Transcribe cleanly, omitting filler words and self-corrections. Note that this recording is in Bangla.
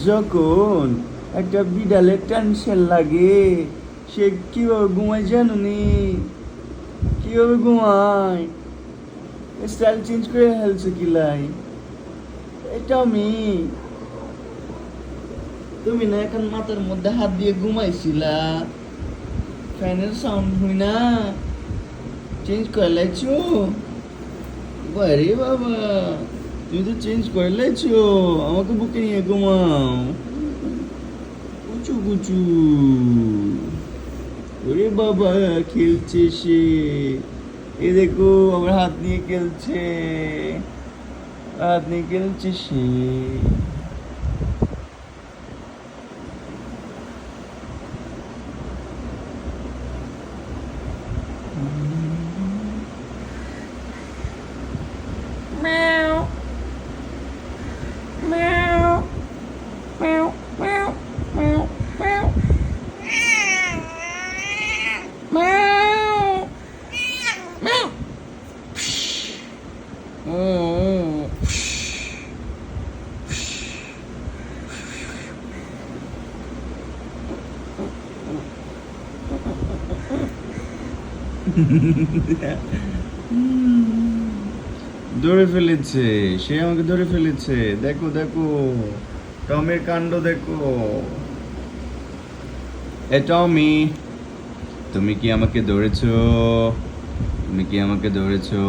যখন একটা বিড়ালের টেনশন লাগে সে কিভাবে ঘুমায় জানো নি? কিভাবে ঘুমায়? স্টাইল চেঞ্জ করে ফেলছে কিলাই। এটা আমি, তুমি না এখন মাথার মধ্যে হাত দিয়ে ঘুমাইছিলা, ফ্যানের সাউন্ড হই না চেঞ্জ করে লাইছো? বারে বাবা, তুমি তো চেঞ্জ করে লাইছো। আমাকে বুকে নিয়ে ঘুমাও। কুচু কুচু। ওরে বাবা, খেলছে সে। এ দেখো আমার হাত নিয়ে খেলছে, হাত নিয়ে খেলছে সে। Meow, meow, meow, meow, meow, meow. Meow, meow. Mm. ধরে ফেলেছে, সে আমাকে ধরে ফেলেছে। দেখো দেখো, টমের কাণ্ড দেখো। এ টমি, তুমি কি আমাকে ধরেছো? তুমি কি আমাকে ধরেছো?